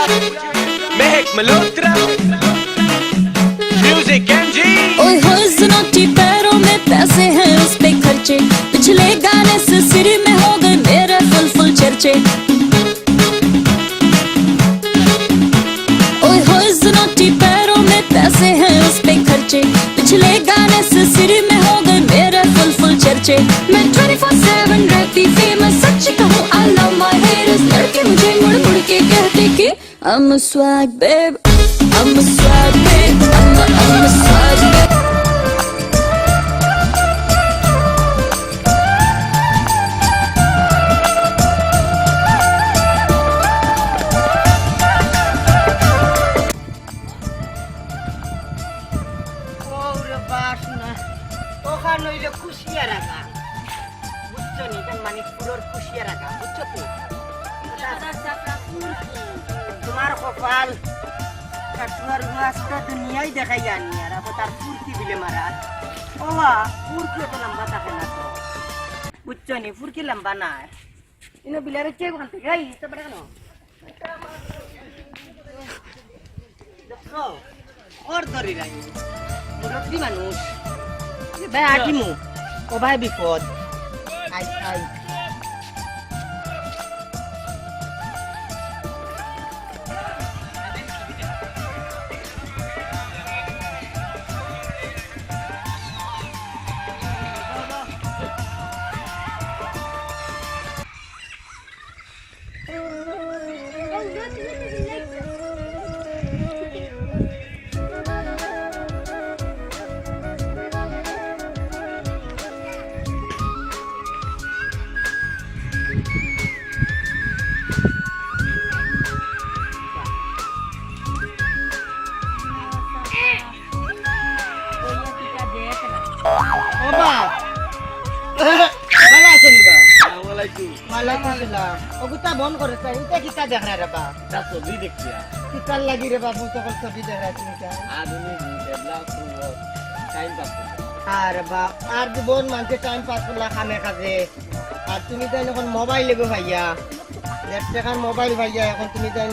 महक Malhotra music MG. ओए होए ज़नोटी पैरों में पैसे हैं उस पे खर्चे, पिछले गाने से सिर में हो गए मेरे फुल फुल चर्चे। ओए होए ज़नोटी पैरों में पैसे हैं उस पे खर्चे, पिछले गाने से सिर में हो गए मेरे फुल फुल चर्चे। मैं 24/7 रहती फेमस, सच कहूँ I love my haters, लड़के मुझे मुड़ मुड़ के कहते कि I'm a swag babe, I'm a swag babe, I'm a swag babe. ওরে বাসনা ওখানে হইলে খুশিয়া রাখা বুঝছো নি এটা মানে পুরোর খুশিয়া রাখা বুঝছো তো তোমার কপাল কাটুয়ার রাস্তা দুনিয়ায় দেখাই জানি আর আবার তার ফুরকি বিলে মারা ওয়া ফুরকি তো লম্বা থাকে না তো বুঝছো নি ফুরকি লম্বা না ইনো বিলারে কে কোন থেকে এই তো বড় কেন দেখো ওর ধরি রাই মুরব্বী মানুষ ভাই আটিমু ও ভাই বিপদ আই আই ওবা ভালো আছেন বা আসসালামু আলাইকুম। ওয়ালাইকুম আসসালাম ওগুতা বন করেছে এটা কি কাজ দেখা রে বা তা ছবি দেখছিয়া কি কাল লাগি রে বাবু তখন ছবি দেখা তুমি কা আধুনিক ডেভেলপ টাইম পাস আর বা আর জীবন মানুষের টাইম পাস করলা খামে কাজে আর তুমি তাই এখন মোবাইল লেগে ভাইয়া ল্যাপটপ মোবাইল ভাইয়া এখন তুমি তাই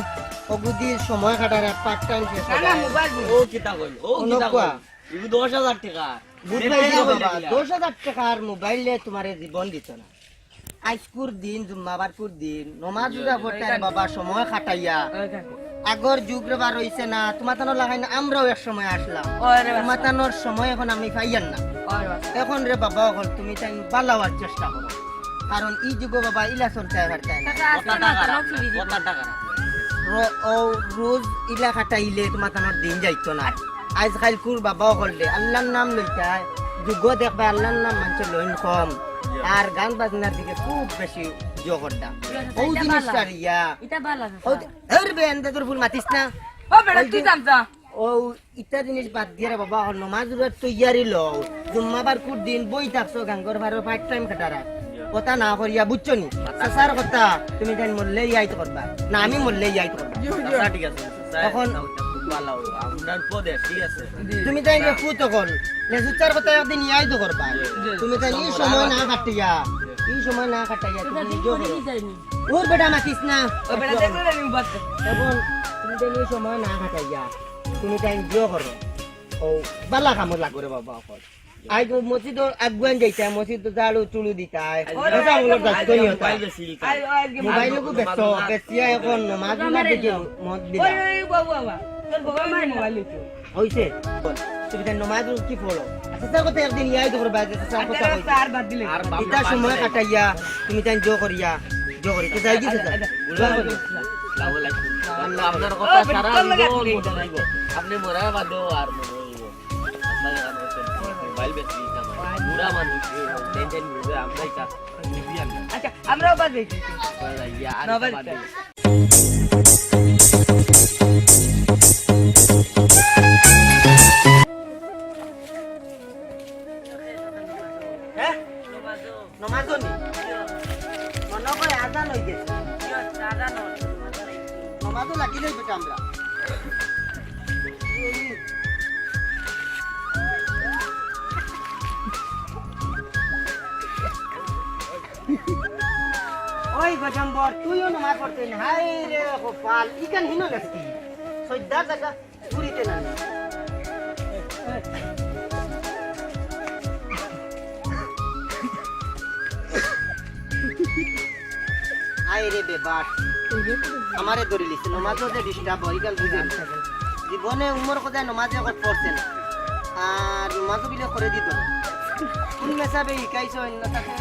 অগুদি সময় কাটার পার্ট টাইম শেষ না মোবাইল ও কিতা কইল ও কিতা কইল ইগু 10000 টাকা বুঝবাই বাবা 10000 টাকার মোবাইলে তোমার জীবন দিত না আজকুর দিন জুম্মাবারকুর দিন নমাজ উদা পড়তে বাবা সময় কাটাইয়া আগর যুগ রে বার হইছে না তোমাতানো লাগাই না আমরাও এক সময় আসলাম তোমাতানোর সময় এখন আমি পাইয়ান না এখন রে বাবা হল তুমি তাই বালাওয়ার চেষ্টা করো কারণ এই যুগ বাবা ইলা চলতে পারতে না কত টাকা ও রোজ ইলা কাটাইলে তোমাতানোর দিন যাইতো না আজকাল কুর বাবা হলে আল্লাহর নাম লইতা যুগ দেখবা আল্লাহর নাম মানুষের লইন কম আর গান বাজনার দিকে খুব বেশি জগরটা ও জিনিসটা রিয়া এর বেন্দে তোর ফুল মাতিস না ও ইটা জিনিস বাদ দিয়ে রে বাবা হল নমাজ তৈয়ারি লও জুম্মাবার কুর দিন বই থাকছো গাঙ্গর ভারের পার্ট টাইম কাটারা কথা না করিয়া বুঝছো নি স্যার কথা তুমি জান মরলে আইতে করবা না আমি মরলে আইতে করবা ঠিক আছে এখন ভালো আপনার পদে ঠিক আছে তুমি তাই ফুটো কল নেসুচার কথা একদিন ইয়াই তো করবা তুমি তাই এই সময় না কাটিয়া এই সময় না কাটাইয়া তুমি নিজে করো ওর বেটা মাতিস না ও বেটা দেখলে আমি বাত এখন তুমি তাই এই সময় না কাটাইয়া তুমি তাই জিও করো ও বালা কাম লাগরে বাবা কল আই তো মসজিদ আগুয়ান যাইতা মসজিদ জাড়ু চুলু দিতা এটা হলো দায়িত্ব নি হতা মোবাইল কো বেচো বেচিয়া এখন নামাজ না দেখি মত দিলা ওই বাবা তোর বাবা মার মোবাইল তো হইছে তুমি জানো নামাজ কি পড়ো আচ্ছা কথা একদিন ইয়াই তো করবা স্যার কথা কই আর বাদ দিলে এটা সময় কাটাইয়া তুমি জান জো করিয়া জো করি তো যাই দিছে আল্লাহ আপনার কথা সারা জীবন মনে রাখব আপনি মরা বাদো আর মনে হইব মোবাইল বেশি কামাই বুড়া মানুষ টেনশন নিবে আমরাই কাজ নিবিয়ান আচ্ছা আমরাও বাদ দেখি ইয়া আর বাদ হ্যাঁ নমাজও নি মনে করে আজান হয়ে গেছে নমাজও লাগিলে বেটা আমরা ও ওই গজম্বর তুইও নামাজ পড়তে না হাই রে কপাল ইকান হিনো নাস্তি সৈদার জায়গা পুরিতে না আই রে বেবাট আমারে ধরে লিছে নমাজও যে ডিস্টার্ব হয় ইকান বুঝেন জীবনে উমর কোথায় নমাজে কত পড়ছেন আর নমাজও বিলে করে দিত কোন মেসাবে ইকাইছ অন্য তাকে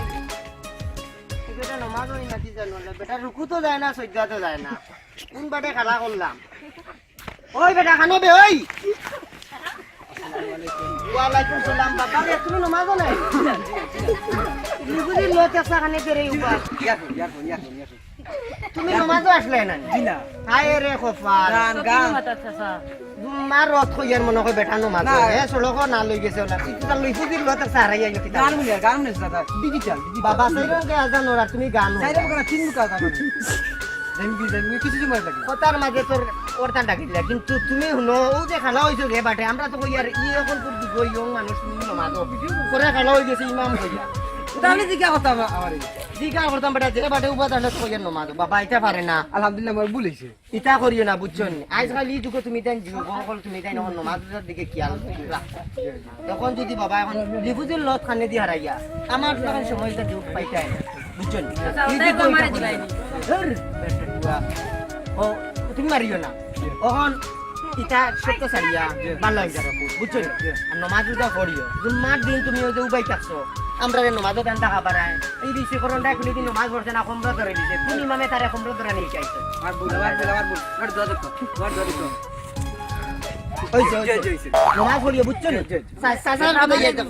এটা নমাজ হই না কি জানো না বেটা রুকু তো যায় না সজ্জা তো যায় না কোন বাটে খেলা করলাম ওই বেটা খানো বে ওই ওয়ালাইকুম সালাম বাবা রে তুমি নমাজও নাই নিগুদি লোতে সাখানে করে উবা তুমি নমাজও আসলে না দিনা হায় রে কপাল গান মার রথ কইয়ার মনে কই বেটা নমাজ এ সলক না লই গেছে ওলা তুই তো লই ফুদির লোতে সারাই আইলো কিতা গান শুনে দাদা ডিজিটাল বাবা সাইরন কে আজান ওরা তুমি গান সাইরা বকনা তিন মুকা গান জানি কিছু জমা লাগে কথার মাঝে তোর ওরতা ডাকিলা কিন্তু তুমি শুনো ও যে খালা হইছো রে বাটে আমরা তো কইয়ার ই এখন তোর দিগই ইয়ং মানুষ তুমি নমাজ করে খালা হই গেছে ইমাম কইয়া তাহলে জিজ্ঞা কথা আমার জিগা করতাম বেটা যে বাটে উবা তাহলে তো কইয়ার নমাজ বাবা এটা পারে না আলহামদুলিল্লাহ আমার ভুল হইছে ইটা করিও না বুঝছো নি আজকাল ই যুগে তুমি তাই যুগ সকল তুমি তাই নখন নমাজের দিকে খেয়াল রাখ তখন যদি বাবা এখন লিফুজের লত খানে দি হারাইয়া আমার তখন সময়টা যুগ পাইতাই না বুঝছো নি ও তুমি মারিও না ওখন ইটা সত্য সারিয়া ভালো হয়ে যাবে বুঝছো নি আর নমাজ উদা করিও জুম্মার দিন তুমি ওই যে উবাই থাকছো আমরা রে নমাজও টান টাকা পারায় এই রিসি করনটা খুলি দিন নমাজ পড়ছে না কমরা ধরে দিছে কোন ইমামে তারে কমরা ধরে নিয়ে চাইছে আর ভুল আর দোয়া দেখো হইছে নমাজ পড়িও বুঝছো নি সাসার কথা ইয়ে দাও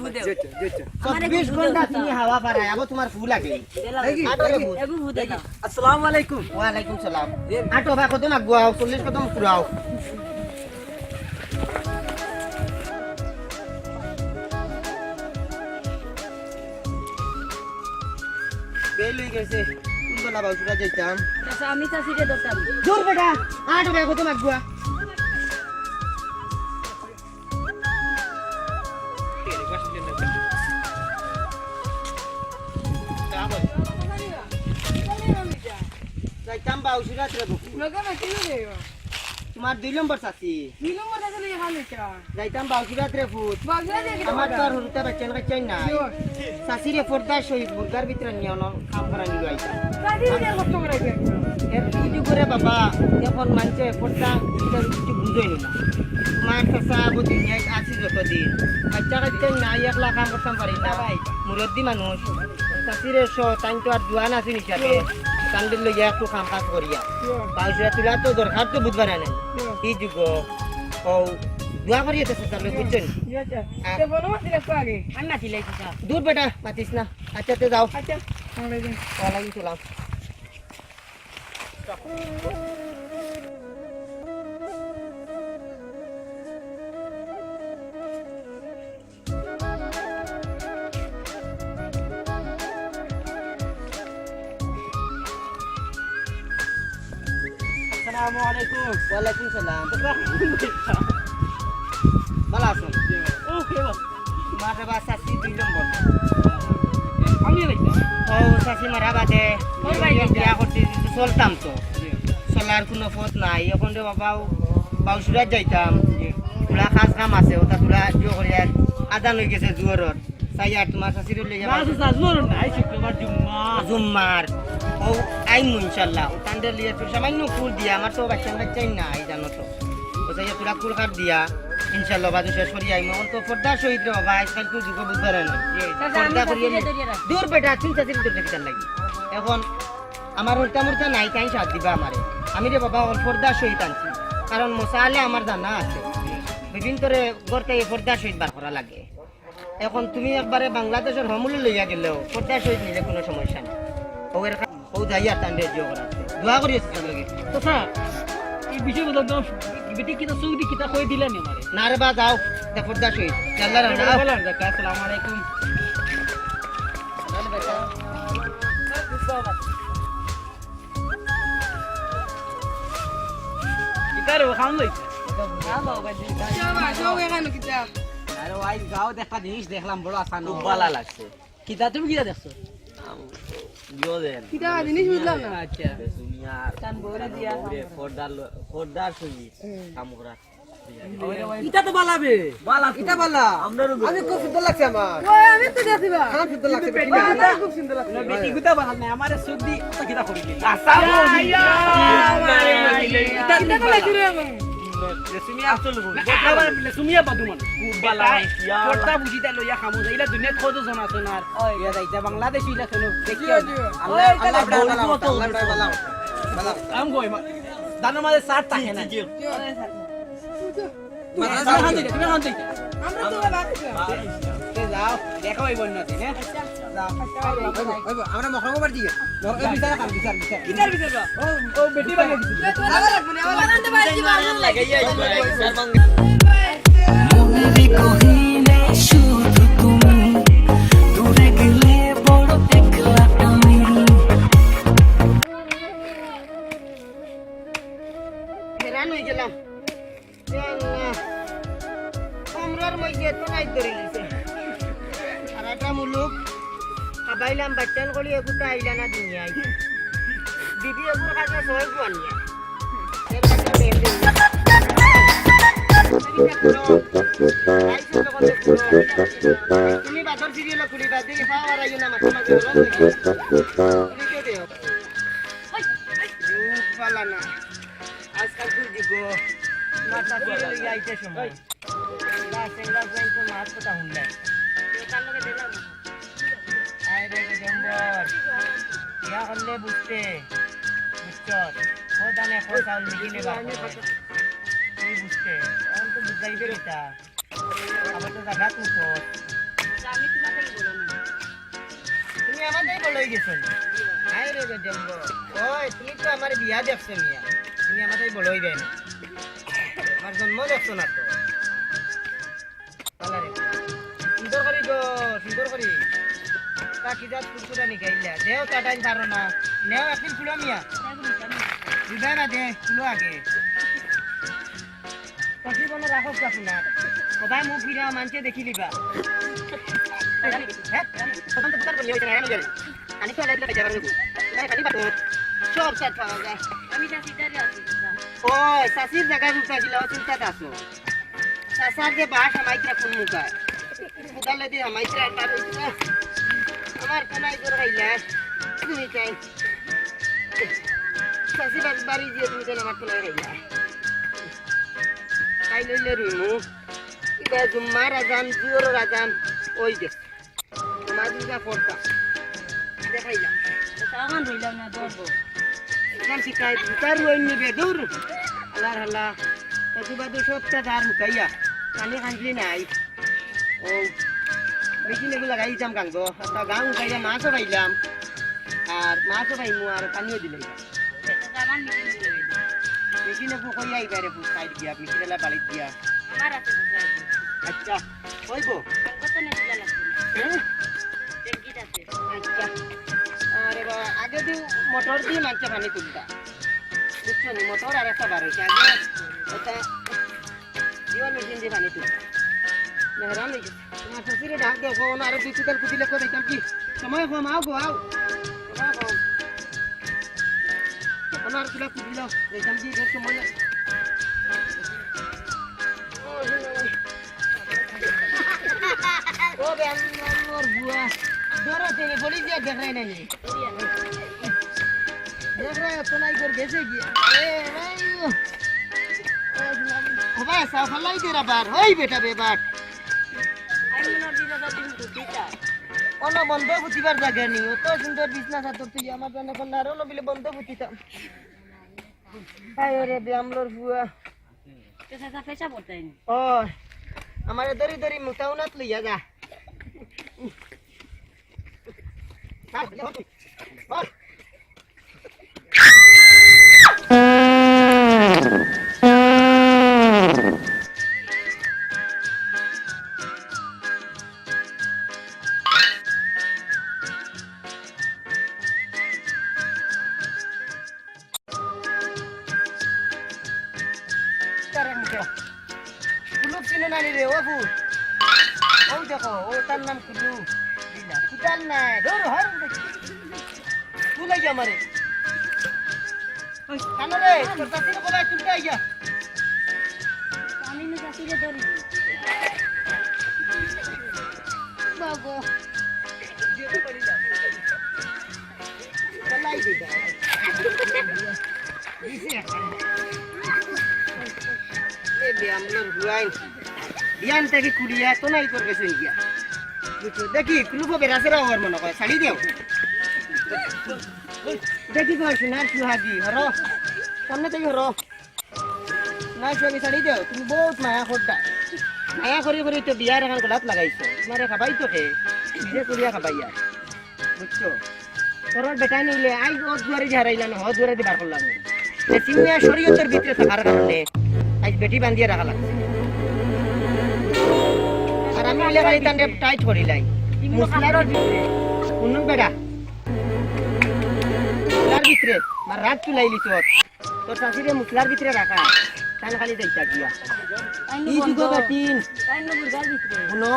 24 ঘন্টা তুমি হাওয়া পারায় আবো তোমার ফুল লাগে আসসালামু আলাইকুম ওয়া আলাইকুম সালাম আটো বা কত মাগুয়াও 40 কত পুরাও বেলুই গেছে কোন বলা বাউসুরা যাইতাম আমি চাষিরে দরকার দূর বেটা আটো বা কত মাগুয়া যাইতাম বাউসুরা রে তোমার 2 নম্বর চাচি যাইতাম বাউসুরা রে ফুট আমার তো আর হুরতা বাচ্চান কাচ্চাই নাই চাচিরে পর্দা শহীদ বুর্গার ভিতরে নিয়ে কাম করা নিয়ে আইতাম এর কিছু করে বাবা এখন মানছে পর্দা কিছু বুঝোই না মার চাচা বুঝি নিয়ে আসি যতদিন বাচ্চা কাচ্চাই নাই একলা কাম করতাম পারি না ভাই মুরব্বী মানুষ চাচিরে টাইম তো আর জোয়ান আছে হিসাবে কান্দির লইয়া একটু কাম কাজ করিয়া বাউসুরা তোলা তো দরকার তো বুঝবার নাই এই যুগ ও দোয়া করিয়া তো চাচা লোক বুঝছেন দূর বেটা মাতিস না আচ্ছা তো যাও ওয়ালাইকুম সালাম আসসালামু আলাইকুম ওয়ালাইকুম সালাম ভালো আছো মারা বা চাচি 2 নম্বর ও চাচি মারা বাদে বিয়া করতে চলতাম তো চলার কোনো পথ নাই এখন তো বাবা বাউসুরাত যাইতাম তোলা কাজ কাম আছে ওটা তোলা জো করে আদান হয়ে গেছে জোয়ারত তাই আর তোমার চাচির লইয়া জুম্মার ও আইমু ইনশাল্লাহ ও তান্ডের লিয়ে তোর সামান্য ফুল দিয়া আমার তো বাচ্চাই নাই জানো তো ও তাই তোরা ফুল কাট দিয়া ইনশাল্লাহ বাদু শেষ করি আইমু তো পর্দা শহীদ রে বাবা আজকাল কেউ যুগ বুঝবার না পর্দা করিয়ে দূর বেটা তুই চাচির দূর দেখতে লাগি এখন আমার উল্টা মুর্তা নাই তাই সাথ দিবা আমারে আমি রে বাবা ওর পর্দা শহীদ আনছি কারণ মশালে আমার জানা আছে বিভিন্ন করে গড়তে এই পর্দা শহীদ বার করা লাগে এখন তুমি একবারে বাংলাদেশের হমুলে লইয়া গেলেও পর্দা শহীদ নিলে কোনো সমস্যা নেই ওর ও যাইয়া তান্ডে জিও করা দোয়া করিয়েছে তার লগে তো স্যার এই বিষয় বলো তো বেটি কিটা সৌদি কিটা কই দিলেন আমারে না রে বা যাও তে পর্দা শহীদ আল্লাহ রানা আসসালামু আলাইকুম কিটারে খান লইছে আরে ওই গাও দেখা জিনিস দেখলাম বড় আসান খুব ভালো লাগছে কিটা তুমি কিটা দেখছো দিও দেন কিটা জিনিস বুঝলাম না আচ্ছা দুনিয়া কান বলে দিয়া পর্দার ছবি কাম করা এটা তো বালাবে এটা বালা আমি খুব সুন্দর লাগছে আমার ওই আমি তো যাইবা আমার সুন্দর লাগছে আমার খুব সুন্দর লাগছে না বেটি গুতা বানাল না আমারে সুদি তো কিটা করি দিল কিটা তো লাগছে রে আমার তুমি আসল গো বাবা তুমি বাদু মান বালা পড়তা বুঝিতা লইয়া খামু যাইলা দুনিয়া খোঁজ জানা সোনার ইয়া যাইতা বাংলাদেশ ইলা শোনো দেখিও আল্লাহ বালা আম গই দানা মাঝে সাত থাকে না তুমি হান দিতে আমরা তো বাকি যাও দেখো এই বন্যতে হ্যাঁ আমরা মখরম বার দিকে বিচার কাম বিচার কিনার ভিতর ও বেটি বাগে দিছে আবার লাগবে না আবার আনতে পারছি ভালো লাগে মনেরই কহিলে শুধু তুমি দূরে গেলে বড় একলা আমি হেরান হয়ে গেলাম আমরার মধ্যে তো নাই ধরে লিছে আর একটা মুলুক খাবাইলাম বাচ্চান করি এগুতা আইলা না দুনিয়ায় দিদি এগুর কাছে সবাই গুয়ানিয়া তুমি বাদর সিরিয়াল খুলিবা দেখি পাওয়ার আইও না মাঝে মাঝে পালা না আজকাল তুই দিগো মাথা সিরিয়াল আইতে সময় সেঙ্গা জয়েন তো মাছ কথা হুনলে কার লগে দিলাম আয় রে জম্বর ইয়া হলে বুঝতে বুঝছস ও দানে ফসাল মিগিনে বা তুই বুঝতে এখন তো বুঝাইবে এটা আবার তো জায়গা তুই তো আমি তোমাকে বললাম তুমি আমাদের বলই গেছো আয় রে জম্বর ওই তুমি তো আমার বিয়া দেখছো মিয়া তুমি আমাদের বলই দেয় না আমার জন্ম দেখছো না তো পালারে সুন্দর করি গো সুন্দর করি তা কি জাত কুরকুরা নিকাইলা দেও তা টাইম পারো না নেও একদিন খুলো মিয়া দিবা না দে খুলো আগে কফি বনে রাখো কাপুনা সবাই মুখ ফিরা মানছে দেখি লিবা হ্যাঁ প্রথম তো পুকার করলি ওইটা আমি জানি আমি তো লাইট লাগাই যাবার দেবো না খালি বাতো সব সেট পাওয়া যায় আমি যাচ্ছি তারে আছি ওই সাসির জায়গা উঠা দিলা চিন্তা দাসো সাসার যে বাস আমাইত্রা কোন মুখায় উদালে দি আমাইত্রা একটা আমার কোনাই করে গাইলা তুমি চাই সাসি বাড়ি দিয়ে তুমি কেন আমার কোনাই গাইলা তাই লইলে রিমু ইবা জুম্মার আজান জিওর আজান ওই দে তোমার দুটা পড়তা দেখাইলাম সামান রইলাম না দরবো এখান থেকে দুটার ওই নিবে দূর আল্লাহ আল্লাহ প্রতিবাদ সবটা ধার মুখাইয়া পানি খাঁজলি নাই ও বেশি লেবু লাগাইতাম কাঙ্গ একটা গাঁ মুখাইয়া মাছও পাইলাম আর মাছও পাইমু আর পানিও দিলাম সামান মিটিং করে বেশি লেবু কইয়া এবারে খাই দিয়া মিটিলা বাড়ি দিয়া আমার আছে বুঝাই আচ্ছা কইব কত না দিলা লাগবে হ্যাঁ টেনকিট আছে আচ্ছা আরে বা আগে দি মোটর দিয়ে মাছ পানি তুলতা বুঝছো নি মোটর আর একটা বার হয়েছে আগে ওটা জীবন মেশিন দিয়ে পানি তুলতা মেহরান হয়ে গেছে তোমার শ্বশুরে ডাক দেখো না আরো দুই তিনটার কুটিলে করে দেখতাম কি সময় কম আও গো আও সময় কম আমার তুলা কুটিল দেখতাম কি যে সময় ও বেআমর বুয়া ধরো তেরে বলি দিয়া দেখাই নাই দেখ রে তো নাই করে গেছে কি এ ভাই ও ভাই সাফালাই তেরা বার ওই বেটা বেবাট আমি না দিলা দিন তো দিতা অন বন্ধ ফুটিবার জায়গা নেই অত সুন্দর বিছনা চাদর তুই আমার জন্য কোন আরো নবিলে বন্ধ ফুটিতাম আয় রে বেআমর বুয়া তো সাসা পেছা পড়তাই ও আমার দরি দরি মুতাউনাত লইয়া যা কুলুপ চিনে নানি রে ও ফুল ও দেখো ও তার নাম কুলু দিলা কুটাল নাই ধর হর তুলাই যা মারে কানো রে তোর কাছে কোথায় তুলতে আইয়া আমি না চাষিরে ধরি বাগো চালাই দিবা এ বিয়ামলোর হুয়াই বিয়ান থেকে কুড়িয়া তো নাই তোর কাছে গিয়া বুঝছো দেখি কুলুপো বেরাসেরা ওর মনে করে শাড়ি দেও দেখি কই সোনার সুহাগী হরো সামনে থেকে হরো না সুহাগী শাড়ি দেও তুমি বহুত মায়া করতা মায়া করি করি তো বিয়ার এখন গলাত লাগাইছো তোমারে খাবাই তো খে নিজে করিয়া খাবাইয়া বুঝছো তোর বেটা নিলে আই ও দুয়ারে হারাইলা না হ দুয়ারে দিবার করলাম সিমিয়া শরীয়তের ভিতরে থাকার কারণে আজ বেটি বান্ধিয়ে রাখা লাগছে আর আমি লেখাই তান্ডে টাইট করিলাই মুসলার উন্নন বেড়া মুসলার ভিতরে মার রাত চুলাই লিছ তোর শাশুড়ে মুসলার ভিতরে রাখা তান খালি দেইতা গিয়া ই যুগ বেটিন শুনো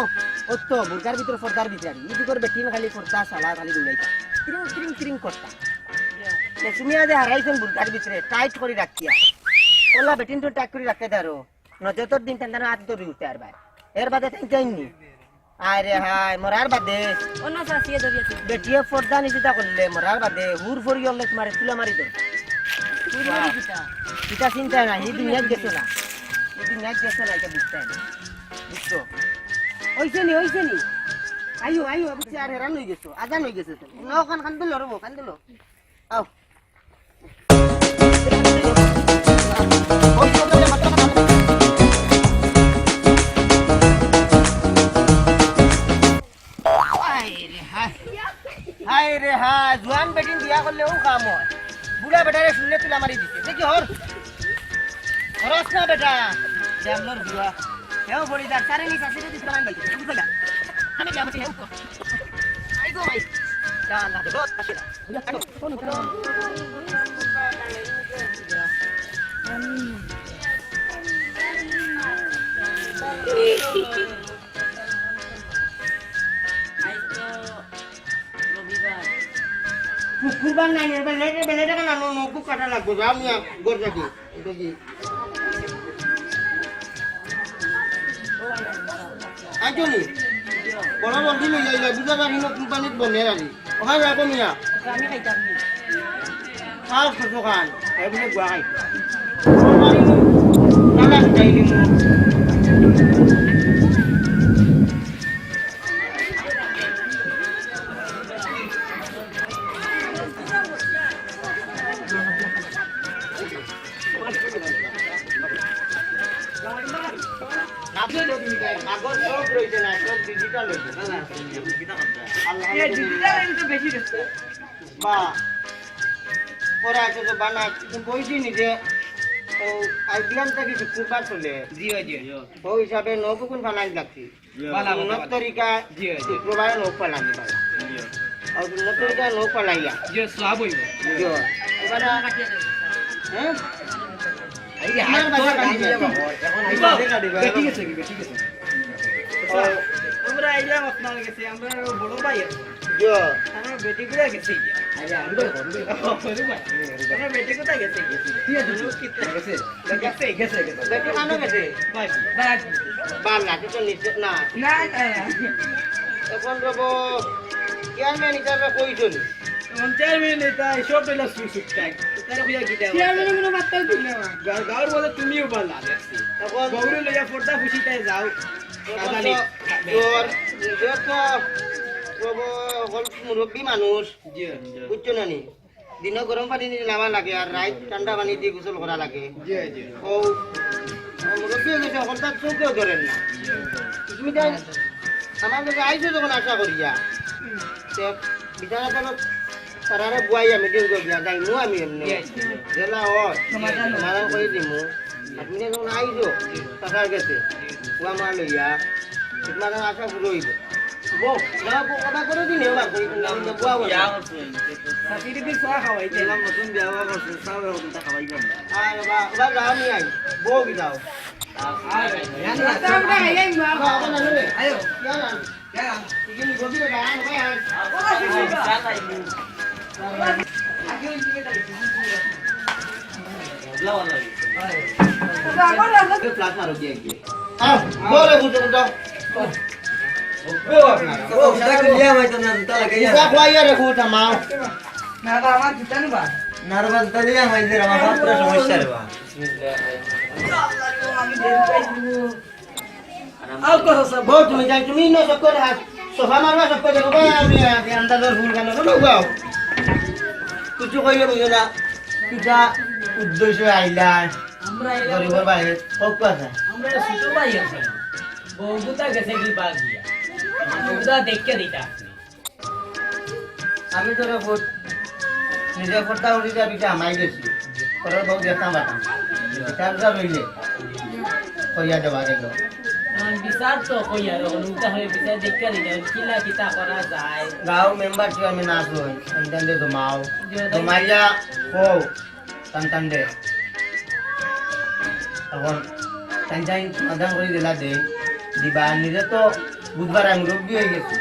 অত বুরকার ভিতরে ফর্দার ভিতরে ই যুগর বেটিন খালি ফর্দা সালা খালি দৌড়াইতা ত্রিং ত্রিং ত্রিং করতা তুমি আজ হারাইছেন বুরকার ভিতরে টাইট করে রাখিয়া ওলা বেটিন তো টাইট করে রাখতে দারো নজর দিন তান্দার হাত ধরে উঠতে আর ভাই এর বাদে তাই যাইনি আরে হাই মরার বাদে অন্য চাষিরে ধরিয়েছে বেটিয়ে ফর্দা নিচিতা করলে মরার বাদে হুর ফরি অল্লেক মারে তুলা মারি দো এটা চিন্তা না এই দুনিয়াত গেছো না এই দুনিয়াত গেছো না এটা বুঝতে না বুঝছো হইছে নি আইও আইও বুঝছি আর হেরান হয়ে গেছো আজান হয়ে গেছে তো নখান খান দিল রবো খান দিল আও হাই রে হ্যাঁ জোয়ান বেটিন বিয়া করলেও কাম হয় বুড়া বেটারে শুনলে তুলা মারি দিছে দেখি হর হরস না বেটা জামলর বুয়া হেও বড়ি দার চারে নি কাছে দিতে পারেন ভাই তুমি কইলা আমি যাব হেও কো আই গো ভাই যা না দেব আসে বুয়া কাটো কোন কোন কুরবান নাই বেলে টাকা না নকু কাটা লাগবে আমি গর যাকি দেখি আজনি বড় বন্ধি লই যাইলা বুঝা পারি না কোম্পানিত বনে রানি ওখানে যাবো মিয়া আমি খাইতাম না খাও কত খান এই বলে গুয়া খাই নালা যাইলি মু আগর সব রইছে না সব ডিজিটাল হইছে না না আল্লাহ এই ডিজিটাল এর তো বেশি দিচ্ছে বা পরে আছে তো বানা তুমি কইছি নি যে ও আইডিয়াম টা কিছু কুরবার চলে জি জি ও হিসাবে নবকুন ফানাই লাগছি উন্নত তরিকা জি শুক্রবার নব ফালানি বালা আর উন্নত তরিকা নব ফালাইয়া জি সব হইব জি এবারে হ্যাঁ এই আমার বাসা কাটি যাবো এখন এই বাসা কাটি যাবো ঠিক আছে ঠিক আছে আমরা আইলাম আপনার কাছে আমরা বড় ভাই জি আমার বেটি গুলা গেছে আরে আমি তো আমার বেটি কোথায় গেছে ঠিক আছে গেছে বেটি কানো গেছে ভাই বাল লাগে তো নিচে না না এখন রব চেয়ারম্যান হিসাবে কইছনি চেয়ারম্যান এটা সব পেলা সুসুকটাই তারা কইয়া গিটা চেয়ারম্যান কোনো বার্তা দিলে না গাওর বলে তুমিও বললা দেখছি এখন গৌরে লইয়া ফোরটা খুশিতে যাও আদানি তোর নিজের তো রব হল মুরব্বী মানুষ জি বুঝছো না নি দিন গরম পানি দিয়ে নামা লাগে আর রাত ঠান্ডা পানি দিয়ে গোসল করা লাগে জি জি ও মুরব্বী হয়ে গেছে হঠাৎ চৌকেও ধরেন না তুমি তাই আমার কাছে আইসো যখন আশা করিয়া বিছানা তলত তারারে বুয়াইয়া মিটিং করিয়া যাইমু আমি এমনি জেলা হয় সমাধান করে দিমু আপনি যখন আইসো টাকার গেছে বুয়া মা লইয়া তোমার আশা পুরো হইব বউ না কথা করে দিন এবার কই বুয়া বুয়া সাথীর দিন সোয়া খাওয়াই দিলাম নতুন বিয়া করছে সব এরকম তা খাওয়াই গেল আর বা যাও আমি আই বউ কি যাও আমরা এই মা আয়ো ইয়া না ইগিনি গদিরে গান ভাই আর ফ্লাশ মারো দিয়ে গিয়ে বলে বুঝো দাও তুমি নো সব করে সোফা মারবা সব করে দেখো আমি আন্দাজের ভুল কেন লোক কিছু কইলে বুঝো না কিটা উদ্দেশ্য আইলা আমরা গরিবের বাড়ি হোক আছে আমরা ছোট ভাই আছে বউটা গেছে কি বাগিয়া বউটা দেখকে দিতা আমি তো ভোট নিজে ভোটটা উঠি যাবি আমাই গেছি করার বউ দেখতাম বাটাম বিচারটা রইলে কইয়া দেওয়া গেল বিচার তো কইয়া অনুমতা হয়ে বিচার দেখকে দিতা কিলা কিতা করা যায় গাঁও মেম্বার চেয়ারম্যান আসুন সন্তানদের জমাও জমাইয়া হো সন্তানদে তখন সঞ্চাইন সমাধান করে দিলা দে দিবা নিজে তো বুধবার আমি রোগী হয়ে গেছি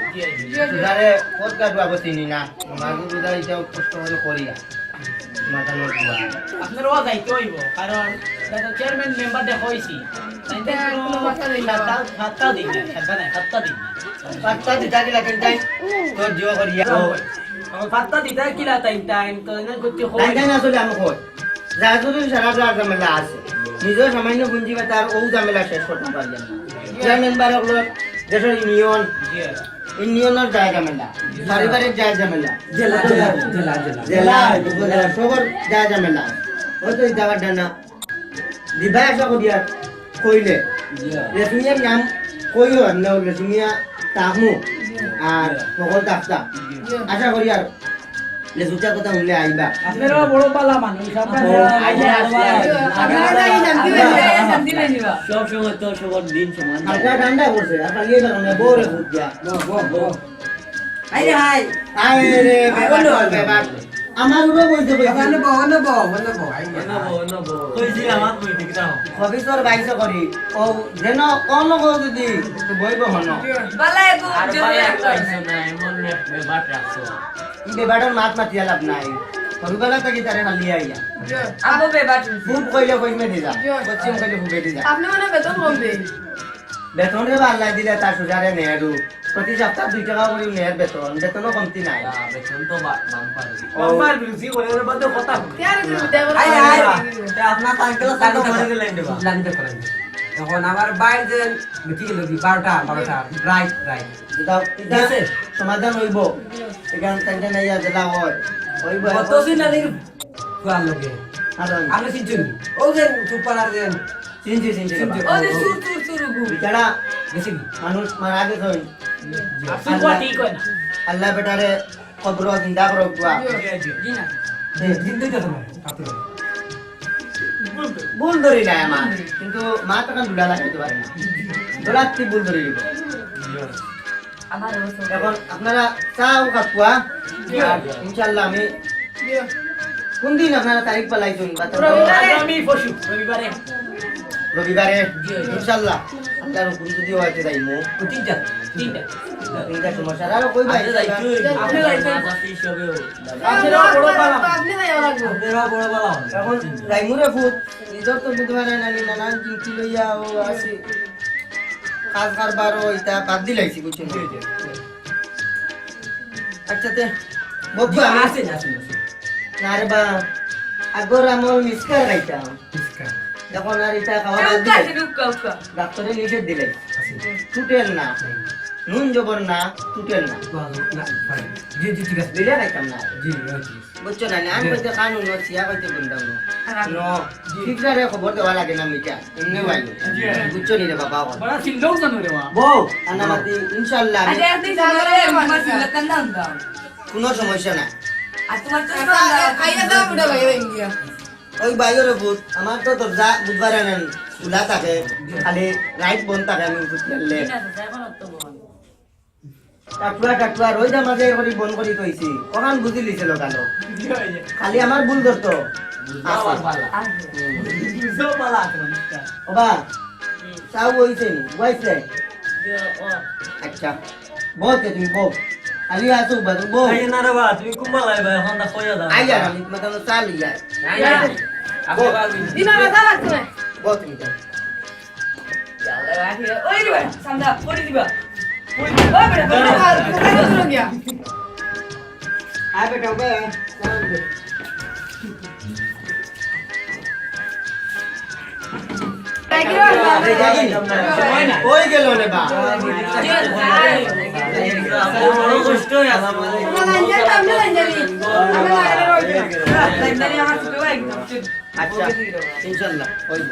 সুধারে কত কাটবা বসিনি না মাগু বুধার এটাও কষ্ট করে করিয়া মাথা নোট দিবা আপনার ও যাইতে হইব কারণ চেয়ারম্যান মেম্বার দেখা হইছি হাতটা দিন হাতটা দিন পাত্তা দিতা দিলা সঞ্চাইন তোর জিও করিয়া হাতটা দিতা কিলা টাইম তো না করতে হয় সঞ্চাইন আসলে আমি কই রাজুরি সারা ঝামেলা আছে নিজের সামান্য পুঁজি বা তার ও ঝামেলা শেষ করতে পারবেন না চেয়ারম্যান বার হলো দেশের ইউনিয়নের যায় ঝামেলা পারিবারিক যায় ঝামেলা জেলা সবর যায় ঝামেলা হয়তো যাওয়ার ডানা দিবা আশা করিয়া কইলে রেশমিয়ার নাম কইও না রেশমিয়া তাহমু আর সকল তাফতা আশা করি আর লেসুটার কথা শুনলে আইবা আপনারা বড় পালা মানুষ সব সময় তো সবার দিন সমান হালকা ঠান্ডা পড়ছে আর পালিয়ে গেল না বোরে ফুট দিয়া আইরে হাই আরে বেবার আমার উড়ো বইতে কইছি আমার কই দিকটা খবিসর বাইশ করি ও যেন কোন গো যদি বইব হন আর বালা কইছো না এমন ব্যাপার রাখছো বেবাটার মাত মাতিয়া লাভ নাই সরুবেলা থেকে তারে খালি আইয়া আবো বেবাট খুব কইলে কইমে দিলা পশ্চিম কইলে খুবে দিলা আপনি মনে বেতন কম দেন বেতন রে আল্লাহ দিলে তার সুজারে নেহেরু প্রতি সপ্তাহ 2 টাকা করে নেহের বেতন বেতনও কমতি নাই বেতন তো বাম পারে আমার বিরুদ্ধে করে মধ্যে কথা আপনার সাইকেল সাইকেল করে দিলেন দেবা এখন আমার বাইরে যে মিটিং লাগি 12টা রাইট দিছে সমাধান হইব এখান থেকে নাইয়া জেলা হয় হইব কত দিন আগে কোন লগে আর আমরা চিনছুন ও যে সুপার দেন চিনছি ও যে সুর গু বিচারা গেছে কি মানুষ মারা গেছে সুপার ঠিক হয় না আল্লাহ বেটারে কবর জিন্দা করো বুয়া জি না জিন্দা তো আপনি ভুল ধরি না আমার কিন্তু মা তখন দুলা লাগাইতে পারে না দোলাত্তি ভুল ধরে দিব আমার এখন আপনারা চাও কাকুয়া ইনশাআল্লাহ আমি কোন দিন আপনারা তারিখ পালাইছেন আমি পশু রবিবারে রবিবারে ইনশাআল্লাহ আপনার উপর যদি হইতে যাইমু তিনটা তিনটা সমস্যা আর কই ভাই আপনি যাইতে জাতি সবে আপনারা বড় পালা আপনি যাইবা লাগবে আপনারা বড় পালা এখন রাইমুরে ফুট নিজর তো বুধবার নানি নানান চিন্তি লইয়া ও আসি কাজ কারবার ও ইটা বাদ দিলাইছি বুঝছেন আচ্ছা তে বকু আমি আসেন না রে বা আগর আমল মিসকার খাইতাম এখন আর এটা খাওয়া বাদ দিলাই ডাক্তারে নিষেধ দিলে টুটেল না নুন জবর না টুটেল না জি ঠিক আছে দিলে খাইতাম না জি বুঝছো না আমি কইতে কানুন ও সিয়া কইতে বলতাম না ঠিক রে খবর দেওয়া লাগে না মিটা এমনি ভাই বুঝছো নি রে বাবা বড় সিন্ধু জানো রে বা বউ আনামাতি ইনশাআল্লাহ আরে আপনি জানলে আমার সিলকান দাও কোনো সমস্যা না আর তোমার তো আইয়া দাও বুড়া ভাই ইন্ডিয়া ওই বাইরের ভূত আমার তো দরজা বুধবার আনেন খোলা থাকে খালি লাইট বন্ধ থাকে আমি ভূত খেললে কাটুয়া রোজা মাঝে করে বন্ধ করি কইছি কখন বুঝি লিছে লোকালো খালি আমার ভুল ধরতো ওবা চাও হইছে নি বইছে আচ্ছা বলতে তুমি বল আলি আসু বাদু বো আই না রে বা তুমি কুম্বালাই ভাই এখন না কইয়া দাও আই যা আমি মতন চাল যায় আপনি পারবেন দিনা রাজা লাগছে বো তুমি যাও ইয়াল্লা রাখি ওই রে ভাই সামদা পড়ি দিবা ওই বেটা কোথায় চলে গিয়া আয় বেটা ওকে তাই কি রে ওই গেল রে বা বড় কষ্ট হয়ে আছে আচ্ছা ইনশাআল্লাহ হইব